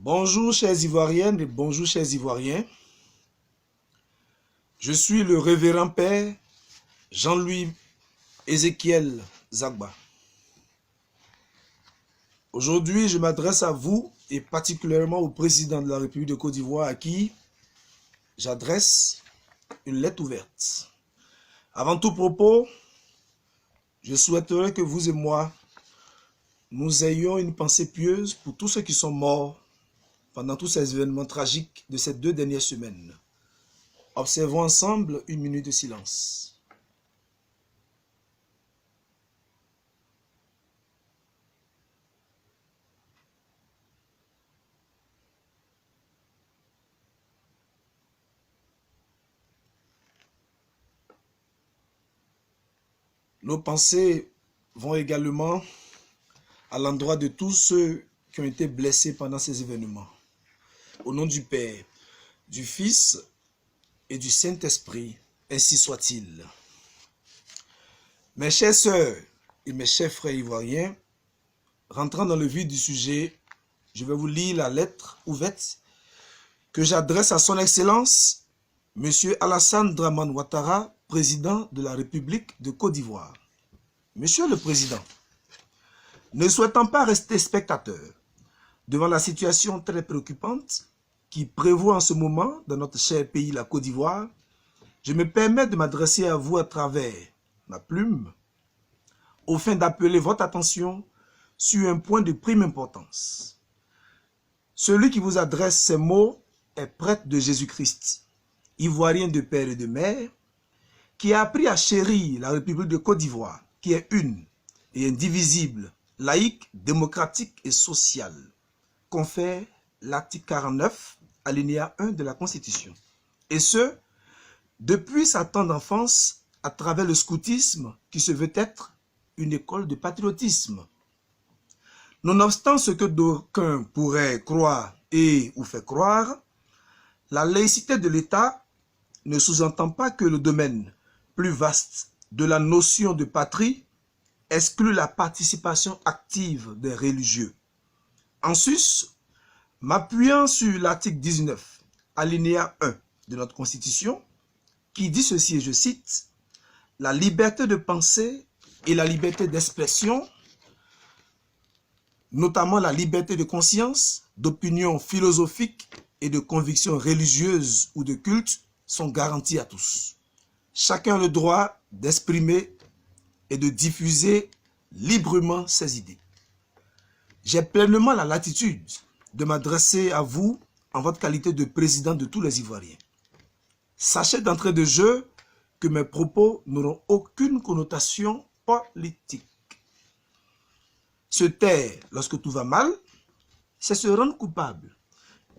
Bonjour chères Ivoiriennes et bonjour chers Ivoiriens. Je suis le révérend père Jean-Louis Ézéchiel Zagba. Aujourd'hui, je m'adresse à vous et particulièrement au président de la République de Côte d'Ivoire à qui j'adresse une lettre ouverte. Avant tout propos, je souhaiterais que vous et moi, nous ayons une pensée pieuse pour tous ceux qui sont morts pendant tous ces événements tragiques de ces 2 dernières semaines. Observons ensemble une minute de silence. Nos pensées vont également à l'endroit de tous ceux qui ont été blessés pendant ces événements. Au nom du Père, du Fils et du Saint-Esprit, ainsi soit-il. Mes chères sœurs et mes chers frères ivoiriens, rentrant dans le vif du sujet, je vais vous lire la lettre ouverte que j'adresse à son Excellence, M. Alassane Dramane Ouattara, président de la République de Côte d'Ivoire. Monsieur le Président, ne souhaitant pas rester spectateur devant la situation très préoccupante qui prévaut en ce moment dans notre cher pays, la Côte d'Ivoire, je me permets de m'adresser à vous à travers ma plume, au fin d'appeler votre attention sur un point de prime importance. Celui qui vous adresse ces mots est prêtre de Jésus-Christ, ivoirien de père et de mère, qui a appris à chérir la République de Côte d'Ivoire, qui est une et indivisible, laïque, démocratique et sociale, confère l'article 49, alinéa 1 de la Constitution. Et ce, depuis sa tendre enfance, à travers le scoutisme qui se veut être une école de patriotisme. Nonobstant ce que d'aucuns pourraient croire et ou faire croire, la laïcité de l'État ne sous-entend pas que le domaine plus vaste de la notion de patrie exclut la participation active des religieux. En sus, m'appuyant sur l'article 19, alinéa 1 de notre Constitution, qui dit ceci, et je cite, « La liberté de pensée et la liberté d'expression, notamment la liberté de conscience, d'opinion philosophique et de conviction religieuse ou de culte, sont garanties à tous. Chacun a le droit d'exprimer et de diffuser librement ses idées. J'ai pleinement la latitude de m'adresser à vous en votre qualité de président de tous les Ivoiriens. Sachez d'entrée de jeu que mes propos n'auront aucune connotation politique. Se taire lorsque tout va mal, c'est se rendre coupable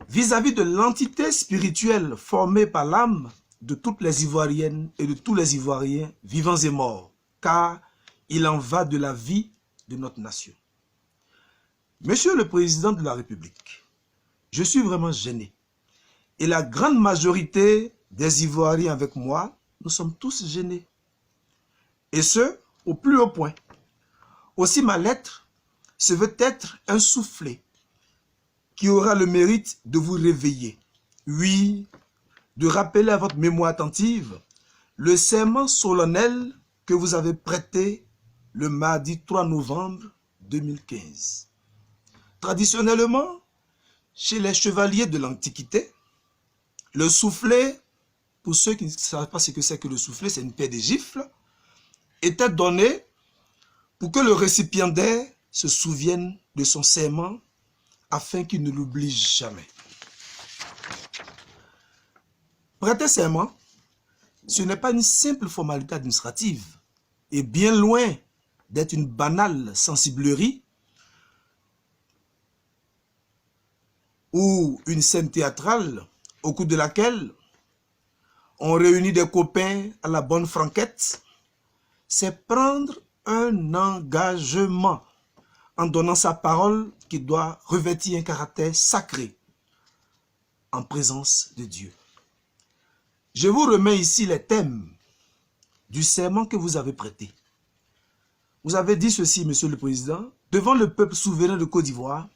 vis-à-vis de l'entité spirituelle formée par l'âme de toutes les Ivoiriennes et de tous les Ivoiriens vivants et morts, car il en va de la vie de notre nation. Monsieur le Président de la République, je suis vraiment gêné. Et la grande majorité des Ivoiriens avec moi, nous sommes tous gênés. Et ce, au plus haut point. Aussi ma lettre se veut être un soufflet qui aura le mérite de vous réveiller. Oui, de rappeler à votre mémoire attentive le serment solennel que vous avez prêté le mardi 3 novembre 2015. Traditionnellement, chez les chevaliers de l'Antiquité, le soufflet, pour ceux qui ne savent pas ce que c'est que le soufflet, c'est une paire de gifles, était donné pour que le récipiendaire se souvienne de son serment afin qu'il ne l'oublie jamais. Prêter serment, ce n'est pas une simple formalité administrative et bien loin d'être une banale sensiblerie ou une scène théâtrale au cours de laquelle on réunit des copains à la bonne franquette. C'est prendre un engagement en donnant sa parole qui doit revêtir un caractère sacré en présence de Dieu. Je vous remets ici les thèmes du serment que vous avez prêté. Vous avez dit ceci, Monsieur le Président, devant le peuple souverain de Côte d'Ivoire,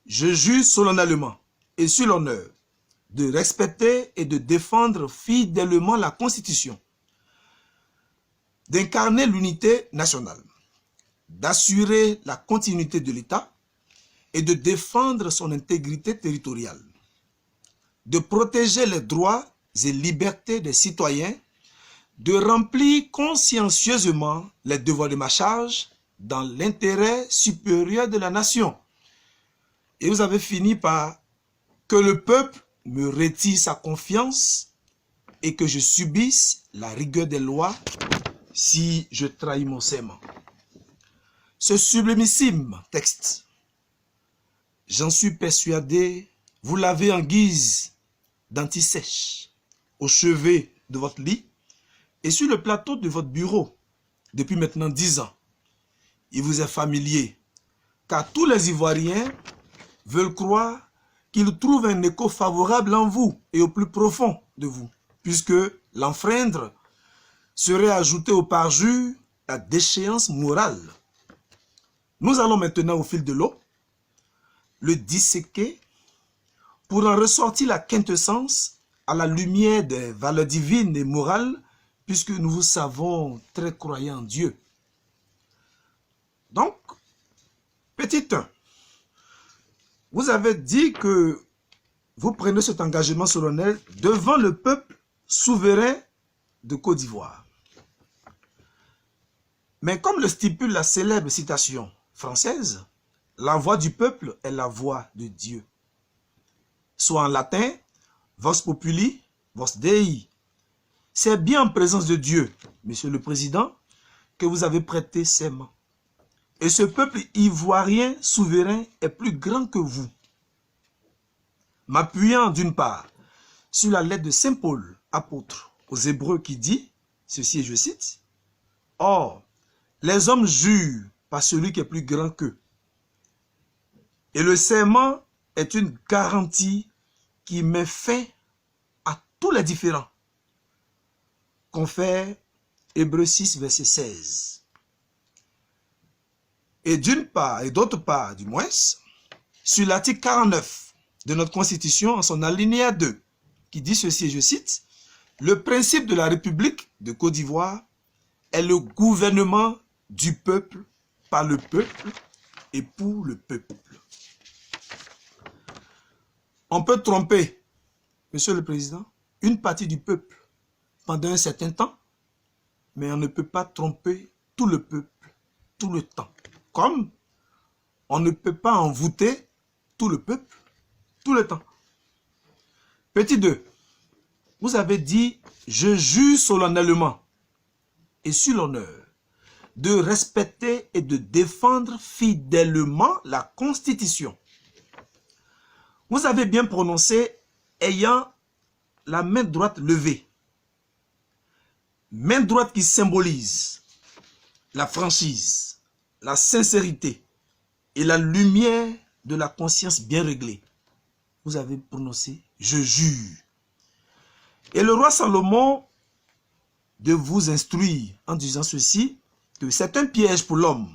Je jure solennellement et sur l'honneur de respecter et de défendre fidèlement la Constitution, d'incarner l'unité nationale, d'assurer la continuité de l'État et de défendre son intégrité territoriale, de protéger les droits et libertés des citoyens, de remplir consciencieusement les devoirs de ma charge dans l'intérêt supérieur de la nation. Et vous avez fini par que le peuple me retire sa confiance et que je subisse la rigueur des lois si je trahis mon serment. Ce sublimissime texte, j'en suis persuadé, vous l'avez en guise d'anti-sèche au chevet de votre lit et sur le plateau de votre bureau depuis maintenant 10 ans. Il vous est familier, car tous les Ivoiriens veulent croire qu'ils trouvent un écho favorable en vous et au plus profond de vous, puisque l'enfreindre serait ajouter au parjure la déchéance morale. Nous allons maintenant au fil de l'eau le disséquer pour en ressortir la quintessence à la lumière des valeurs divines et morales, puisque nous vous savons très croyants en Dieu. Donc, petit 1, vous avez dit que vous prenez cet engagement solennel devant le peuple souverain de Côte d'Ivoire. Mais comme le stipule la célèbre citation française, la voix du peuple est la voix de Dieu. Soit en latin, Vox Populi, Vox Dei. C'est bien en présence de Dieu, Monsieur le Président, que vous avez prêté serment. Et ce peuple ivoirien souverain est plus grand que vous. M'appuyant d'une part sur la lettre de Saint Paul, apôtre aux Hébreux qui dit, ceci et je cite, « Or, les hommes jurent par celui qui est plus grand qu'eux. Et le serment est une garantie qui met fin à tous les différends. » Confère Hébreux 6, verset 16. Et d'une part, et d'autre part, du moins, sur l'article 49 de notre Constitution, en son alinéa 2, qui dit ceci, et je cite, « Le principe de la République de Côte d'Ivoire est le gouvernement du peuple, par le peuple et pour le peuple. » On peut tromper, Monsieur le Président, une partie du peuple pendant un certain temps, mais on ne peut pas tromper tout le peuple tout le temps. Comme on ne peut pas envoûter tout le peuple tout le temps. Petit 2, vous avez dit, je jure solennellement et sur l'honneur de respecter et de défendre fidèlement la Constitution. Vous avez bien prononcé ayant la main droite levée. Main droite qui symbolise la franchise, la sincérité et la lumière de la conscience bien réglée. Vous avez prononcé « je jure ». Et le roi Salomon de vous instruire en disant ceci, que c'est un piège pour l'homme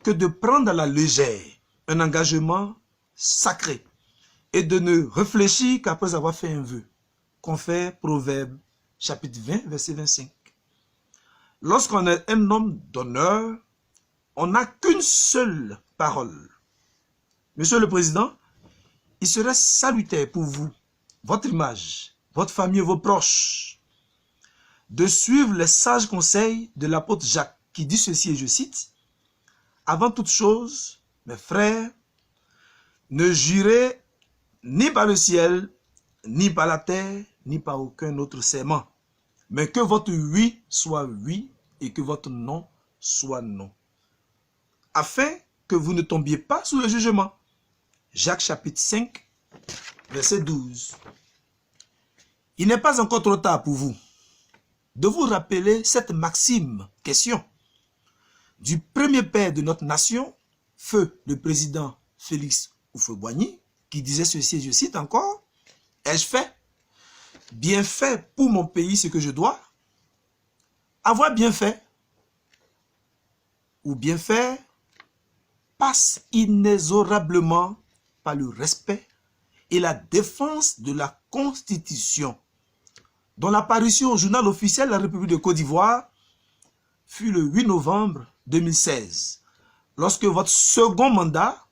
que de prendre à la légère un engagement sacré et de ne réfléchir qu'après avoir fait un vœu. Confère Proverbe chapitre 20, verset 25. Lorsqu'on est un homme d'honneur, on n'a qu'une seule parole. Monsieur le Président, il serait salutaire pour vous, votre image, votre famille et vos proches, de suivre les sages conseils de l'apôtre Jacques, qui dit ceci, et je cite, « Avant toute chose, mes frères, ne jurez ni par le ciel, ni par la terre, ni par aucun autre serment, mais que votre oui soit oui et que votre non soit non, afin que vous ne tombiez pas sous le jugement. » Jacques chapitre 5, verset 12. Il n'est pas encore trop tard pour vous de vous rappeler cette maxime question du premier père de notre nation, feu le président Félix Houphouët-Boigny, qui disait ceci, je cite encore, « Ai-je fait, bien fait pour mon pays ce que je dois, avoir bien fait ou bien faire passe inexorablement par le respect et la défense de la Constitution, dont l'apparition au journal officiel de la République de Côte d'Ivoire fut le 8 novembre 2016, lorsque votre second mandat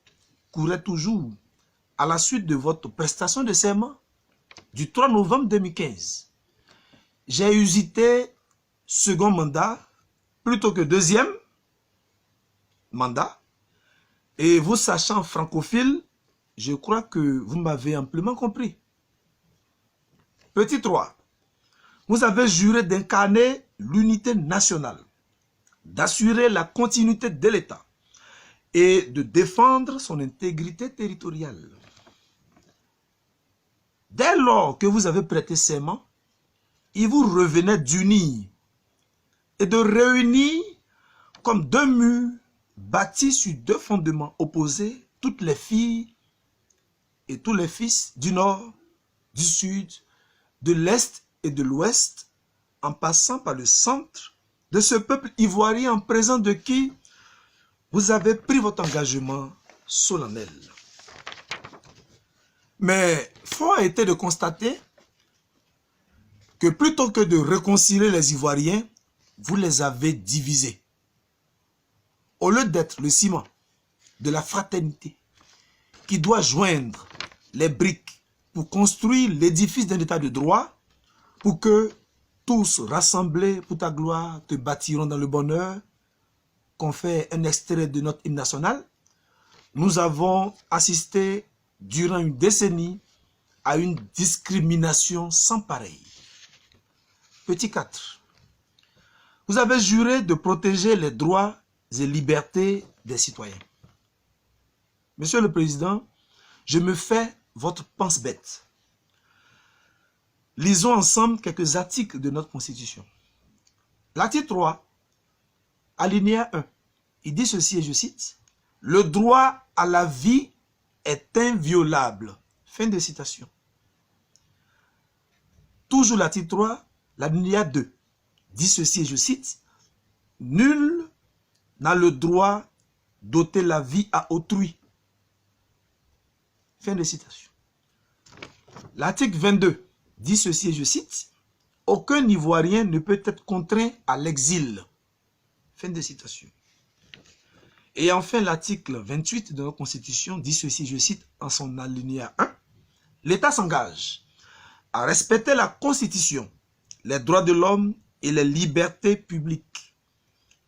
courait toujours à la suite de votre prestation de serment du 3 novembre 2015. J'ai usité second mandat plutôt que deuxième mandat, et vous sachant francophile, je crois que vous m'avez amplement compris. Petit 3. Vous avez juré d'incarner l'unité nationale, d'assurer la continuité de l'État et de défendre son intégrité territoriale. Dès lors que vous avez prêté serment, il vous revenait d'unir et de réunir comme deux murs bâtis sur deux fondements opposés toutes les filles et tous les fils du nord, du sud, de l'est et de l'ouest, en passant par le centre de ce peuple ivoirien en présence de qui vous avez pris votre engagement solennel. Mais fort a été de constater que plutôt que de réconcilier les Ivoiriens, vous les avez divisés. Au lieu d'être le ciment de la fraternité qui doit joindre les briques pour construire l'édifice d'un état de droit, pour que tous rassemblés pour ta gloire te bâtiront dans le bonheur, qu'on fait un extrait de notre hymne national, nous avons assisté durant une décennie à une discrimination sans pareil. Petit 4. Vous avez juré de protéger les droits et libertés des citoyens. Monsieur le Président, je me fais votre pense-bête. Lisons ensemble quelques articles de notre Constitution. L'article 3, alinéa 1, il dit ceci, et je cite, « Le droit à la vie est inviolable. » Fin de citation. Toujours l'article 3, l'alinéa 2, dit ceci, et je cite, « Nul n'a le droit d'ôter la vie à autrui. » Fin de citation. L'article 22 dit ceci, et je cite, « Aucun Ivoirien ne peut être contraint à l'exil. » Fin de citation. Et enfin, l'article 28 de notre Constitution dit ceci, je cite, en son alinéa 1, « L'État s'engage à respecter la Constitution, les droits de l'homme et les libertés publiques.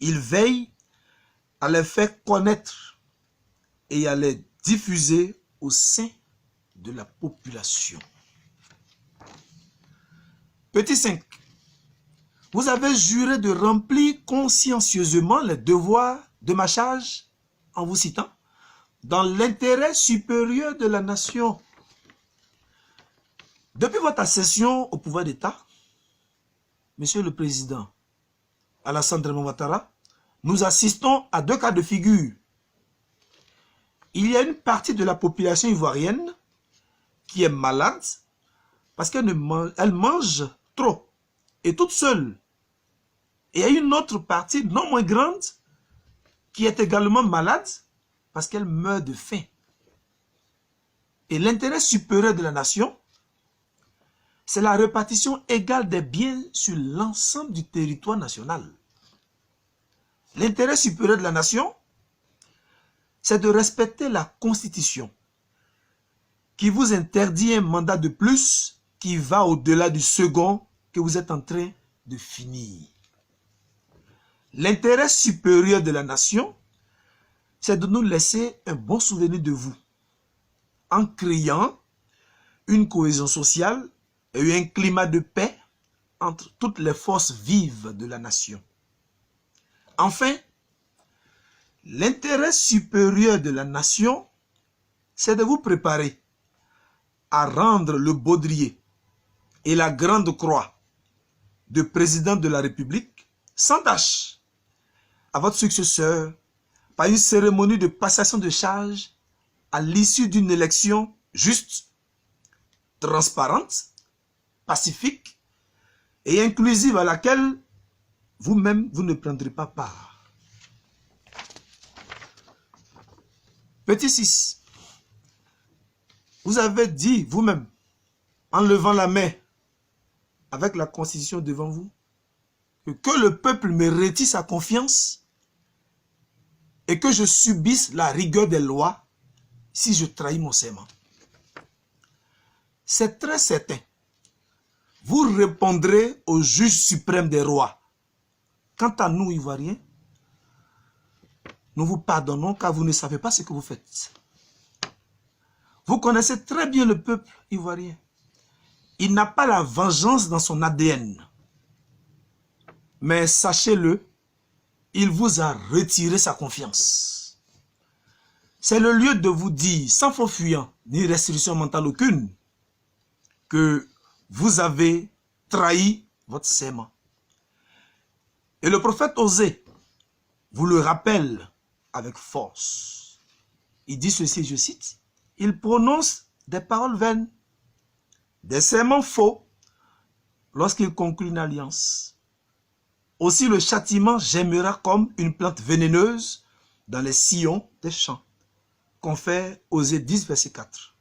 Il veille à les faire connaître et à les diffuser au sein de la population. » Petit 5. Vous avez juré de remplir consciencieusement les devoirs de ma charge en vous citant dans l'intérêt supérieur de la nation. Depuis votre accession au pouvoir d'État, Monsieur le Président Alassane Draman Ouattara, nous assistons à deux cas de figure. Il y a une partie de la population ivoirienne qui est malade parce qu'elle mange trop et toute seule. Et il y a une autre partie non moins grande qui est également malade parce qu'elle meurt de faim. Et l'intérêt supérieur de la nation, c'est la répartition égale des biens sur l'ensemble du territoire national. L'intérêt supérieur de la nation, c'est de respecter la Constitution qui vous interdit un mandat de plus qui va au-delà du second que vous êtes en train de finir. L'intérêt supérieur de la nation, c'est de nous laisser un bon souvenir de vous, en créant une cohésion sociale et un climat de paix entre toutes les forces vives de la nation. Enfin, l'intérêt supérieur de la nation, c'est de vous préparer à rendre le baudrier et la grande croix de président de la République sans tâche à votre successeur par une cérémonie de passation de charge à l'issue d'une élection juste, transparente, pacifique et inclusive à laquelle vous-même, vous ne prendrez pas part. Petit 6. Vous avez dit vous-même, en levant la main, avec la constitution devant vous, que le peuple me retire sa confiance et que je subisse la rigueur des lois si je trahis mon serment. C'est très certain. Vous répondrez au juge suprême des rois. Quant à nous, Ivoiriens, nous vous pardonnons car vous ne savez pas ce que vous faites. Vous connaissez très bien le peuple ivoirien. Il n'a pas la vengeance dans son ADN. Mais sachez-le, il vous a retiré sa confiance. C'est le lieu de vous dire, sans faux fuyant, ni restriction mentale aucune, que vous avez trahi votre serment. Et le prophète Osée vous le rappelle avec force. Il dit ceci, je cite, « Il prononce des paroles vaines, des serments faux lorsqu'il conclut une alliance. Aussi le châtiment gemmera comme une plante vénéneuse dans les sillons des champs. » Confère Osée 10, verset 4.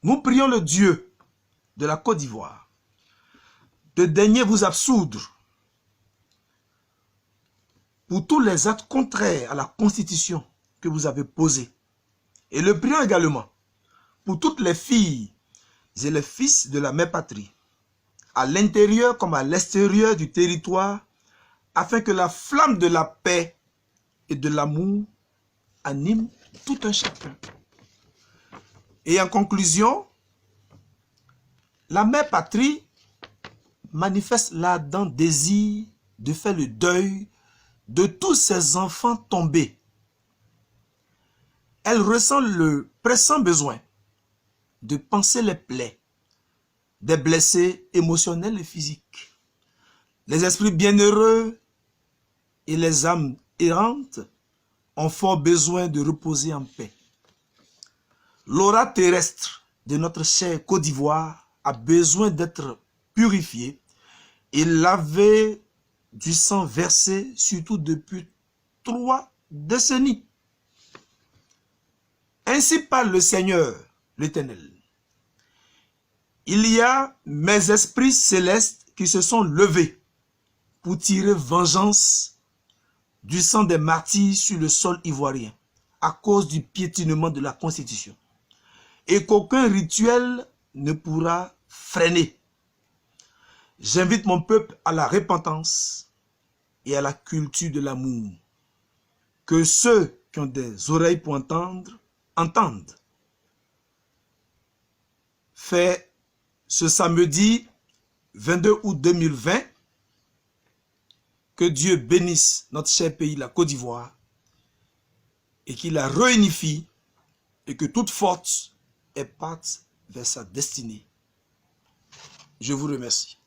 Nous prions le Dieu de la Côte d'Ivoire de daigner vous absoudre pour tous les actes contraires à la constitution que vous avez posée. Et le prions également pour toutes les filles et les fils de la mère patrie, à l'intérieur comme à l'extérieur du territoire, afin que la flamme de la paix et de l'amour anime tout un chacun. Et en conclusion, la mère patrie manifeste l'ardent désir de faire le deuil de tous ses enfants tombés. Elle ressent le pressant besoin de panser les plaies des blessés émotionnels et physiques. Les esprits bienheureux et les âmes errantes ont fort besoin de reposer en paix. L'aura terrestre de notre chère Côte d'Ivoire a besoin d'être purifiée et lavée du sang versé surtout depuis 3 décennies. Ainsi parle le Seigneur, l'Éternel. Il y a mes esprits célestes qui se sont levés pour tirer vengeance du sang des martyrs sur le sol ivoirien à cause du piétinement de la Constitution. Et qu'aucun rituel ne pourra freiner. J'invite mon peuple à la repentance et à la culture de l'amour. Que ceux qui ont des oreilles pour entendre, entendent. Fait ce samedi 22 août 2020, que Dieu bénisse notre cher pays, la Côte d'Ivoire, et qu'il la réunifie, et que toute force parte vers sa destinée. Je vous remercie.